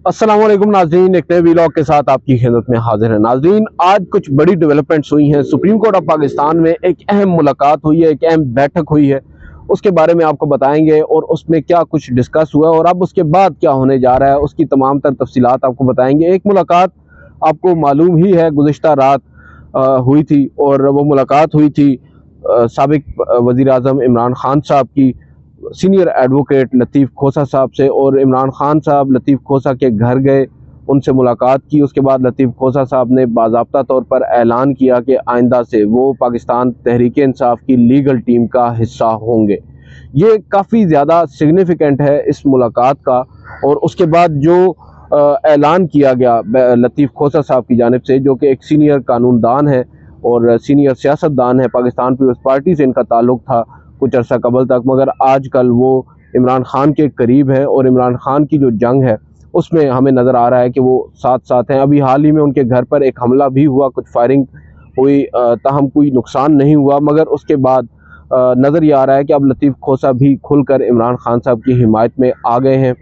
अस्सलाम वालेकुम नाजरीन, एक नए वीलॉग के साथ आपकी खिदमत में हाजिर है। नाजरीन, आज कुछ बड़ी डेवलपमेंट्स हुई हैं। सुप्रीम कोर्ट ऑफ पाकिस्तान में एक अहम मुलाकात हुई है, एक अहम बैठक हुई है। उसके बारे में आपको बताएंगे और उसमें क्या कुछ डिस्कस हुआ और अब उसके बाद क्या होने जा रहा है, उसकी तमाम तर तफसीलात आपको बताएंगे। एक मुलाकात आपको मालूम ही है, गुज़िश्ता रात हुई थी और वो मुलाकात हुई थी साबिक वज़ीर आज़म इमरान खान साहब की सीनियर एडवोकेट लतीफ़ खोसा साहब से। और इमरान खान साहब लतीफ़ खोसा के घर गए, उनसे मुलाकात की। उसके बाद लतीफ़ खोसा साहब ने बाज़ाब्ता तौर पर ऐलान किया कि आइंदा से वो पाकिस्तान तहरीक इंसाफ की लीगल टीम का हिस्सा होंगे। ये काफ़ी ज़्यादा सिग्निफिकेंट है इस मुलाकात का। और उसके बाद जो ऐलान किया गया लतीफ़ खोसा साहब की जानिब से, जो कि एक सीनियर कानूनदान है और सीनियर सियासतदान है, पाकिस्तान पीपल्स पार्टी से इनका ताल्लुक़ था कुछ अर्सा कबल तक, मगर आजकल वो इमरान खान के करीब है और इमरान खान की जो जंग है उसमें हमें नज़र आ रहा है कि वो साथ साथ हैं। अभी हाल ही में उनके घर पर एक हमला भी हुआ, कुछ फायरिंग हुई, ताहम कोई नुकसान नहीं हुआ, मगर उसके बाद नज़र ये आ रहा है कि अब लतीफ़ खोसा भी खुलकर इमरान खान साहब की हिमायत में आ गए हैं।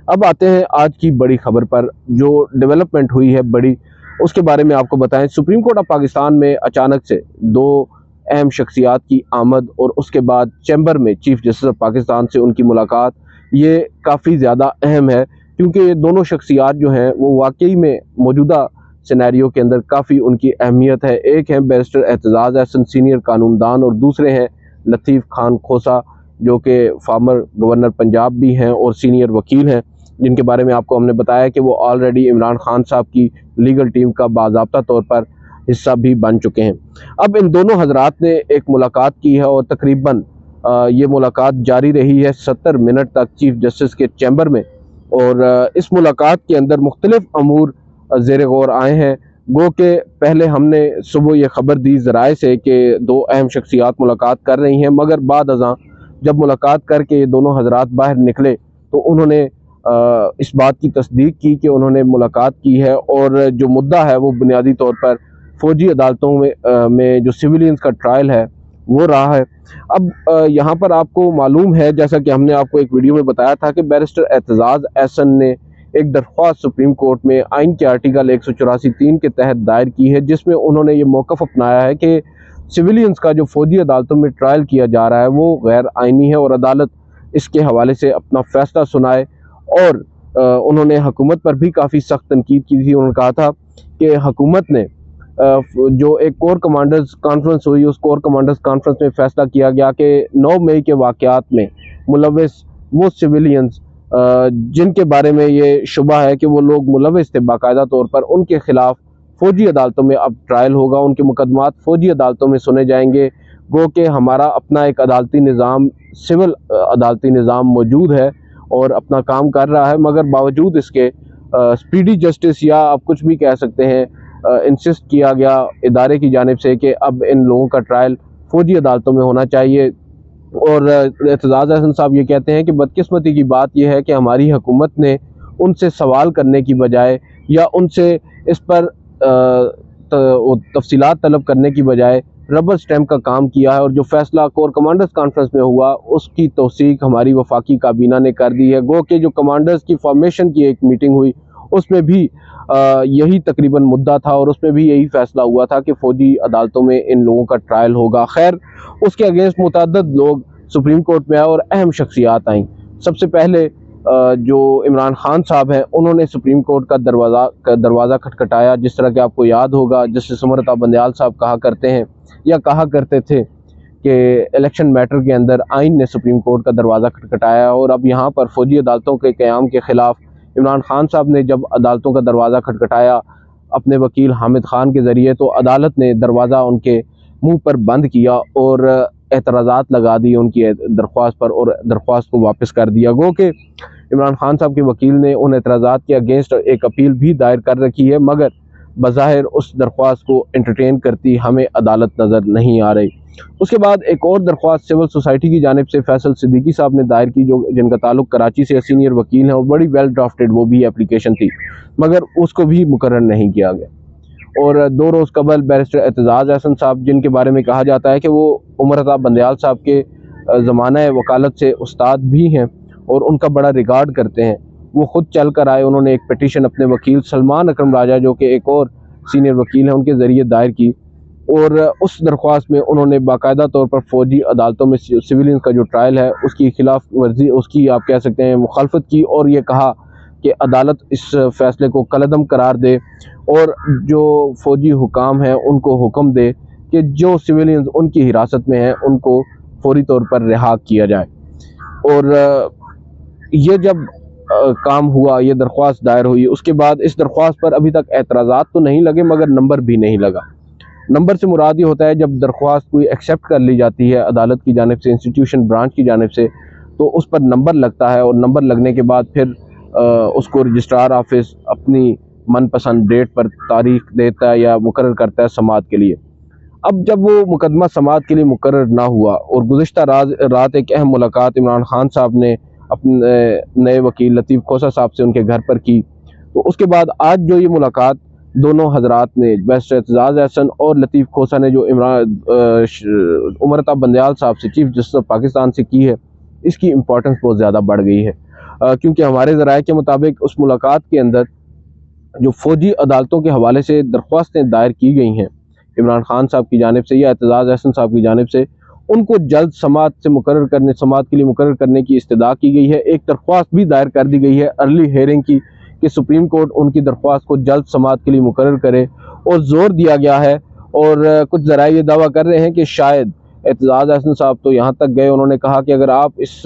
अब आते हैं आज की बड़ी खबर पर, जो डेवलपमेंट हुई है बड़ी, उसके बारे में आपको बताएं। सुप्रीम कोर्ट ऑफ पाकिस्तान में अचानक से दो अहम शख्सियात की आमद और उसके बाद चैम्बर में चीफ जस्टिस ऑफ पाकिस्तान से उनकी मुलाकात, ये काफ़ी ज़्यादा अहम है क्योंकि ये दोनों शख्सियात जो हैं वो वाकई में मौजूदा सिनेरियो के अंदर काफ़ी उनकी अहमियत है। एक हैं बैरिस्टर एतजाज़ अहसन, सीनियर कानूनदान, और दूसरे हैं लतीफ़ खान खोसा, जो कि फार्मर गवर्नर पंजाब भी हैं और सीनियर वकील हैं, जिनके बारे में आपको हमने बताया कि वो ऑलरेडी इमरान खान साहब की लीगल टीम का बाज़ाब्ता तौर पर हिस्सा भी बन चुके हैं। अब इन दोनों हजरात ने एक मुलाकात की है और तकरीबन ये मुलाकात जारी रही है 70 मिनट तक चीफ जस्टिस के चैम्बर में। और इस मुलाकात के अंदर मुख्तलिफ अमूर ज़ेर गौर आए हैं। गो के पहले हमने सुबह ये खबर दी ज़राए से कि दो अहम शख्सियात मुलाकात कर रही हैं, मगर बाद अज़ां जब मुलाकात करके ये दोनों हजरात बाहर निकले तो उन्होंने इस बात की तस्दीक की कि उन्होंने मुलाकात की है और जो मुद्दा है वो बुनियादी तौर पर फ़ौजी अदालतों में जो सिविलियंस का ट्रायल है वो रहा है। अब यहाँ पर आपको मालूम है, जैसा कि हमने आपको एक वीडियो में बताया था, कि बैरिस्टर एतजाज़ अहसन ने एक दरख्वास्त सुप्रीम कोर्ट में आइन के आर्टिकल 184(3) के तहत दायर की है, जिसमें उन्होंने ये मौक़िफ़ अपनाया है कि सिविलियंस का जो फ़ौजी अदालतों में ट्रायल किया जा रहा है वो गैर आइनी है और अदालत इसके हवाले से अपना फ़ैसला सुनाए। और उन्होंने हुकूमत पर भी काफ़ी सख्त तनकीद की थी। उन्होंने कहा था कि हुकूमत ने जो एक कोर कमांडर्स कॉन्फ्रेंस हुई, उस कोर कमांडर्स कॉन्फ्रेंस में फ़ैसला किया गया कि 9 मई के वाक़यात में मुलव्वस वो सिविलियंस जिनके बारे में ये शुबा है कि वो लोग मुलव्वस थे बाकायदा तौर पर, उनके ख़िलाफ़ फ़ौजी अदालतों में अब ट्रायल होगा, उनके मुकदमात फ़ौजी अदालतों में सुने जाएंगे। गो कि हमारा अपना एक अदालती निज़ाम, सिविल अदालती निज़ाम मौजूद है और अपना काम कर रहा है, मगर बावजूद इसके स्पीडी जस्टिस, या आप कुछ भी कह सकते हैं, इंसिस्ट किया गया इदारे की जानिब से कि अब इन लोगों का ट्रायल फ़ौजी अदालतों में होना चाहिए। और एतजाज़ अहसन साहब ये कहते हैं कि बदकिस्मती की बात यह है कि हमारी हुकूमत ने उनसे सवाल करने की बजाय या उनसे इस पर तफसीलात तलब करने की बजाय रबर स्टैम्प का काम किया है, और जो फ़ैसला कोर कमांडर्स कॉन्फ्रेंस में हुआ उसकी तौसीक हमारी वफाकी काबीना ने कर दी है। गो कि जो कमांडर्स की फॉर्मेशन की एक मीटिंग हुई उसमें भी यही तकरीबन मुद्दा था और उसमें भी यही फ़ैसला हुआ था कि फ़ौजी अदालतों में इन लोगों का ट्रायल होगा। खैर, उसके अगेंस्ट मुतअद्दिद लोग सुप्रीम कोर्ट में आए और अहम शख्सियात आईं। सबसे पहले जो इमरान खान साहब हैं, उन्होंने सुप्रीम कोर्ट का दरवाज़ा खटखटाया। जिस तरह कि आपको याद होगा, जस्टिस उमर बंदयाल साहब कहा करते हैं या कहा करते थे कि इलेक्शन मैटर के अंदर आइन ने सुप्रीम कोर्ट का दरवाज़ा खटखटाया। और अब यहाँ पर फ़ौजी अदालतों के क़याम के ख़िलाफ़ इमरान खान साहब ने जब अदालतों का दरवाज़ा खटखटाया अपने वकील हामिद खान के ज़रिए, तो अदालत ने दरवाज़ा उनके मुंह पर बंद किया और एतराज़ात लगा दिए उनकी दरख्वास्त पर और दरख्वास्त को वापस कर दिया। गो कि इमरान खान साहब के वकील ने उन एतराज़ात के अगेंस्ट एक अपील भी दायर कर रखी है, मगर बज़ाहिर उस दरख्वास्त को एंटरटेन करती हमें अदालत नज़र नहीं आ रही। उसके बाद एक और दरख्वास्त सिविल सोसाइटी की जानिब से फैसल सिद्दीकी साहब ने दायर की, जो जिनका ताल्लुक़ कराची से सीनियर वकील हैं, और बड़ी वेल ड्राफ्टेड वो भी एप्लीकेशन थी, मगर उसको भी मुकर्रर नहीं किया गया। और 2 रोज़ कबल बैरिस्टर एतजाज़ अहसन साहब, जिनके बारे में कहा जाता है कि वो उमर बंदयाल साहब के ज़माना वकालत से उस्ताद भी हैं और उनका बड़ा रिगार्ड करते हैं, वो खुद चल कर आए, उन्होंने एक पिटीशन अपने वकील सलमान अकरम राजा जो कि एक और सीनियर वकील हैं उनके ज़रिए दायर की, और उस दरख्वास्त में उन्होंने बाकायदा तौर पर फ़ौजी अदालतों में सिविलियन का जो ट्रायल है उसकी खिलाफ वर्जी, उसकी आप कह सकते हैं मुखालफत की, और ये कहा कि अदालत इस फ़ैसले को कलअदम करार दे और जो फ़ौजी हुकाम हैं उनको हुक्म दे कि जो सिविलियंस उनकी हिरासत में हैं उनको फौरी तौर पर रिहा किया जाए। और ये जब काम हुआ, ये दरख्वास्त दायर हुई, उसके बाद इस दरख्वास्त पर अभी तक एतराज़ात तो नहीं लगे मगर नंबर भी नहीं लगा। नंबर से मुराद ये होता है जब दरख्वास्त कोई एक्सेप्ट कर ली जाती है अदालत की जानिब से, इंस्टीट्यूशन ब्रांच की जानिब से, तो उस पर नंबर लगता है और नंबर लगने के बाद फिर उसको रजिस्ट्रार ऑफिस अपनी मनपसंद डेट पर तारीख देता है या मुकर्रर करता है समाअत के लिए। अब जब वो मुकदमा समाअत के लिए मुकर्रर ना हुआ और गुज़िश्ता रात एक अहम मुलाकात इमरान खान साहब ने अपने नए वकील लतीफ़ खोसा साहब से उनके घर पर की, तो उसके बाद आज जो ये मुलाकात दोनों हजरात ने, बैरिस्टर एतजाज़ एहसन और लतीफ़ खोसा ने जो उमर अता बंदयाल साहब से, चीफ जस्टिस ऑफ पाकिस्तान से की है, इसकी इम्पोर्टेंस बहुत ज़्यादा बढ़ गई है, क्योंकि हमारे ज़राए के मुताबिक उस मुलाकात के अंदर जो फ़ौजी अदालतों के हवाले से दरख्वास्तें दायर की गई हैं इमरान खान साहब की जानिब से या एतजाज़ एहसन साहब की जानिब से, उनको जल्द समाअत के लिए मुकर्रर करने की इस्तदा की गई है। एक दरख्वास्त भी दायर कर दी गई है अर्ली हेयरिंग की कि सुप्रीम कोर्ट उनकी दरख्वास्त को जल्द समाअत के लिए मुकर्रर करे, और ज़ोर दिया गया है। और कुछ ज़राए ये दावा कर रहे हैं कि शायद एतजाज़ एहसन साहब तो यहाँ तक गए, उन्होंने कहा कि अगर आप इस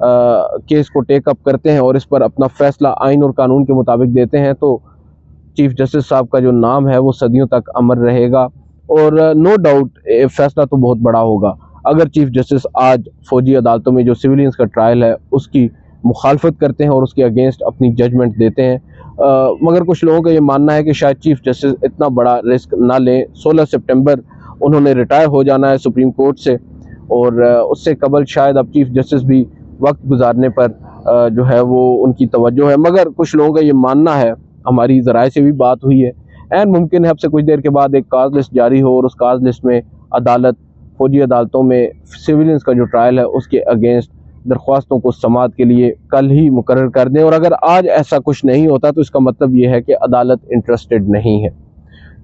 केस को टेकअप करते हैं और इस पर अपना फ़ैसला आइन और कानून के मुताबिक देते हैं तो चीफ जस्टिस साहब का जो नाम है वो सदियों तक अमर रहेगा, और नो डाउट फैसला तो बहुत बड़ा होगा। अगर चीफ जस्टिस आज फ़ौजी अदालतों में जो सिविलियंस का ट्रायल है उसकी मुखालफत करते हैं और उसके अगेंस्ट अपनी जजमेंट देते हैं, मगर कुछ लोगों का ये मानना है कि शायद चीफ जस्टिस इतना बड़ा रिस्क ना लें। 16 सितंबर उन्होंने रिटायर हो जाना है सुप्रीम कोर्ट से, और उससे कबल शायद अब चीफ जस्टिस भी वक्त गुजारने पर जो है वो उनकी तवज्जो है। मगर कुछ लोगों का ये मानना है, हमारी ज़राए से भी बात हुई है, एन मुमकिन है अब से कुछ देर के बाद एक काज लिस्ट जारी हो और उस काज लिस्ट में अदालत फ़ौजी अदालतों में सिविलियंस का जो ट्रायल है उसके अगेंस्ट दरख्वास्तों को समाअत के लिए कल ही मुकर्रर कर दें। और अगर आज ऐसा कुछ नहीं होता तो इसका मतलब ये है कि अदालत इंटरेस्टेड नहीं है।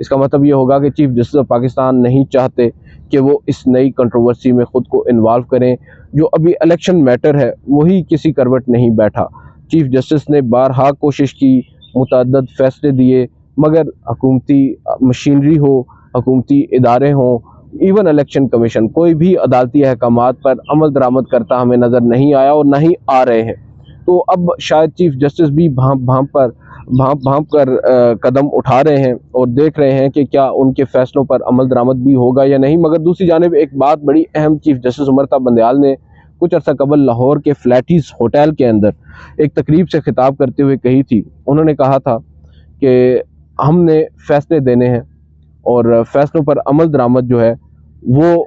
इसका मतलब ये होगा कि चीफ जस्टिस ऑफ पाकिस्तान नहीं चाहते कि वो इस नई कंट्रोवर्सी में ख़ुद को इन्वॉल्व करें। जो अभी इलेक्शन मैटर है वही किसी करवट नहीं बैठा। चीफ जस्टिस ने बारहा कोशिश की, मुतअद्दिद फ़ैसले दिए, मगर हुकूमती मशीनरी हो, हुकूमती इदारे हों, इवन इलेक्शन कमीशन, कोई भी अदालती अहकामात पर अमल दरामद करता हमें नज़र नहीं आया और ना ही आ रहे हैं। तो अब शायद चीफ जस्टिस भी भांप कर कदम उठा रहे हैं और देख रहे हैं कि क्या उनके फ़ैसलों पर अमल दरामद भी होगा या नहीं। मगर दूसरी जानिब एक बात बड़ी अहम चीफ जस्टिस उमर अता बंदयाल ने कुछ अर्सा कबल लाहौर के फ्लैटीज़ होटल के अंदर एक तकरीब से खिताब करते हुए कही थी। उन्होंने कहा था कि हमने फ़ैसले देने हैं और फ़ैसलों पर अमल दरामद जो है वो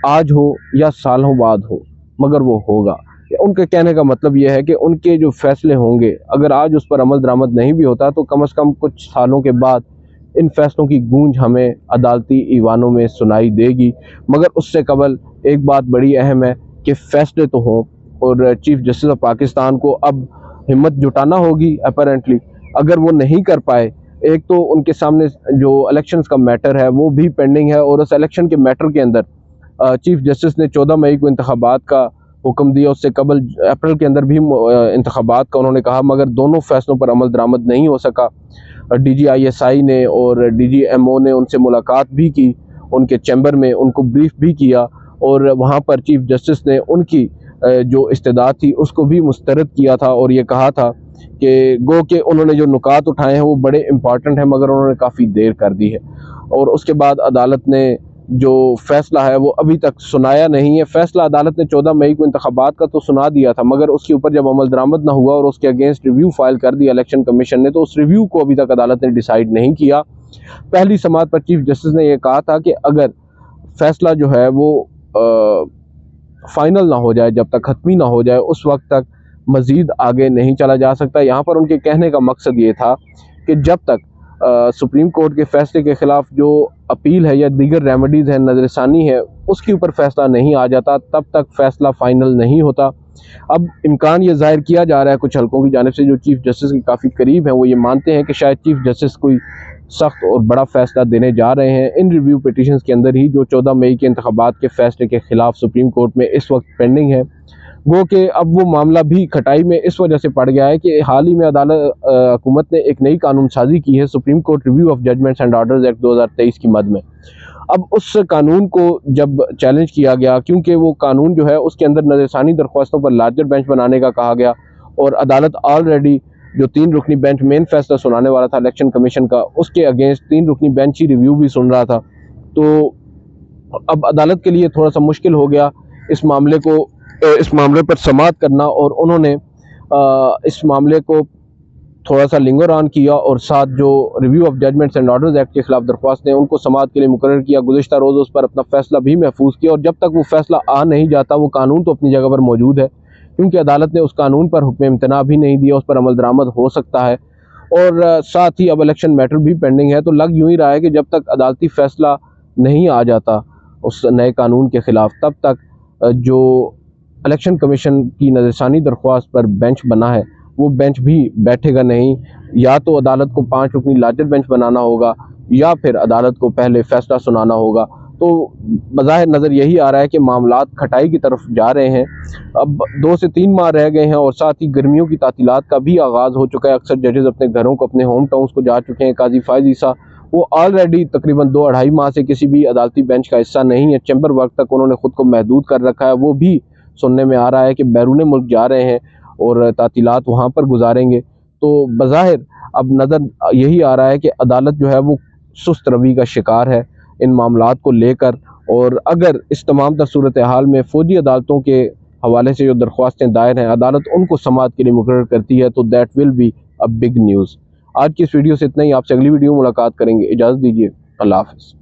आज हो या सालों बाद हो, मगर वो होगा। उनके कहने का मतलब ये है कि उनके जो फ़ैसले होंगे, अगर आज उस पर अमल दरामद नहीं भी होता तो कम से कम कुछ सालों के बाद इन फ़ैसलों की गूंज हमें अदालती ईवानों में सुनाई देगी। मगर उससे कबल एक बात बड़ी अहम है कि फ़ैसले तो हों, और चीफ जस्टिस ऑफ पाकिस्तान को अब हिम्मत जुटाना होगी अपेरेंटली। अगर वो नहीं कर पाए, एक तो उनके सामने जो इलेक्शंस का मैटर है वो भी पेंडिंग है, और उस इलेक्शन के मैटर के अंदर चीफ जस्टिस ने 14 मई को इंतखाबात का हुक्म दिया, उससे कबल अप्रैल के अंदर भी इंतखाबात का उन्होंने कहा, मगर दोनों फैसलों पर अमल दरामद नहीं हो सका। DGISI ने और DGMO ने उनसे मुलाकात भी की, उनके चैम्बर में उनको ब्रीफ भी किया, और वहाँ पर चीफ जस्टिस ने उनकी जो इस्तेदाद थी उसको भी मुस्तरद किया था और ये कहा था कि गो के उन्होंने जो नुकात उठाए हैं वो बड़े इम्पॉर्टेंट हैं, मगर उन्होंने काफ़ी देर कर दी है। और उसके बाद अदालत ने जो फ़ैसला है वो अभी तक सुनाया नहीं है। फ़ैसला अदालत ने 14 मई को इंतखाबात का तो सुना दिया था, मगर उसके ऊपर जब अमल दरामद ना हुआ और उसके अगेंस्ट रिव्यू फाइल कर दिया इलेक्शन कमीशन ने, तो उस रिव्यू को अभी तक अदालत ने डिसाइड नहीं किया। पहली समाअत पर चीफ जस्टिस ने यह कहा था कि अगर फ़ैसला जो है वो फ़ाइनल ना हो जाए, जब तक ख़त्मी ना हो जाए, उस वक्त तक मज़ीद आगे नहीं चला जा सकता। यहाँ पर उनके कहने का मकसद ये था कि जब तक सुप्रीम कोर्ट के फ़ैसले के ख़िलाफ़ जो अपील है या दीगर रेमेडीज़ हैं, नज़रसानी है, उसके ऊपर फ़ैसला नहीं आ जाता, तब तक फ़ैसला फ़ाइनल नहीं होता। अब इम्कान ये जाहिर किया जा रहा है कुछ हलकों की जानिब से जो चीफ जस्टिस के काफ़ी करीब हैं, वो ये मानते हैं कि शायद चीफ जस्टिस कोई सख्त और बड़ा फैसला देने जा रहे हैं इन रिव्यू पिटिशंस के अंदर ही, जो 14 मई के इंतखाबात के फैसले के खिलाफ सुप्रीम कोर्ट में इस वक्त पेंडिंग है। वो कि अब वो मामला भी खटाई में इस वजह से पड़ गया है कि हाल ही में हुकूमत ने एक नई कानून साजी की है, Supreme Court review of judgments and orders act 2023 की मद में। अब उस कानून को जब चैलेंज किया गया, क्योंकि वो कानून जो है उसके अंदर नज़रसानी दरख्वास्तों पर लार्जर बेंच बनाने का कहा गया, और अदालत ऑलरेडी जो 3 रुकनी बेंच मेन फैसला सुनाने वाला था इलेक्शन कमीशन का, उसके अगेंस्ट 3 रुकनी बेंच ही रिव्यू भी सुन रहा था। तो अब अदालत के लिए थोड़ा सा मुश्किल हो गया इस मामले पर समाअत करना, और उन्होंने इस मामले को थोड़ा सा लिंगर ऑन किया और साथ जो review of judgments and orders act के खिलाफ दरख्वास्तें उनको समाअत के लिए मुकर्रर किया। गुज़िश्ता रोज़ उस पर अपना फैसला भी महफूज किया, और जब तक वो फैसला आ नहीं जाता वो कानून तो अपनी जगह पर मौजूद है, क्योंकि अदालत ने उस कानून पर हुक्म इम्तना भी नहीं दिया, उस पर अमल दरामद हो सकता है। और साथ ही अब इलेक्शन मैटर भी पेंडिंग है। तो लग यूँ ही रहा है कि जब तक अदालती फैसला नहीं आ जाता उस नए कानून के खिलाफ, तब तक जो इलेक्शन कमीशन की नज़रसानी दरख्वास्त पर बेंच बना है वो बेंच भी बैठेगा नहीं। या तो अदालत को 5 रुकनी लार्जर बेंच बनाना होगा, या फिर अदालत को पहले फैसला सुनाना होगा। तो बज़ाहिर नज़र यही आ रहा है कि मामलात खटाई की तरफ जा रहे हैं। अब 2 से 3 माह रह गए हैं, और साथ ही गर्मियों की तातीलात का भी आगाज़ हो चुका है। अक्सर जजेस अपने घरों को, अपने होम टाउन्स को जा चुके हैं। काजी फायज ईसा वो ऑलरेडी तकरीबन 2-2.5 माह से किसी भी अदालती बेंच का हिस्सा नहीं है। चैम्बर वर्क तक उन्होंने खुद को महदूद कर रखा है। वो भी सुनने में आ रहा है कि बैरून मुल्क जा रहे हैं और तातीलात वहाँ पर गुजारेंगे। तो बज़ाहिर अब नज़र यही आ रहा है कि अदालत जो है वो सुस्त रवि का शिकार है इन मामलात को लेकर। और अगर इस तमाम तर सूरत हाल में फ़ौजी अदालतों के हवाले से जो दरख्वास्तें दायर हैं अदालत उनको समाअत के लिए मुकर्रर करती है, तो that will be a big news. आज की इस वीडियो से इतना ही। आपसे अगली वीडियो मुलाकात करेंगे। इजाज़त दीजिए। अल्लाह हाफ़िज़।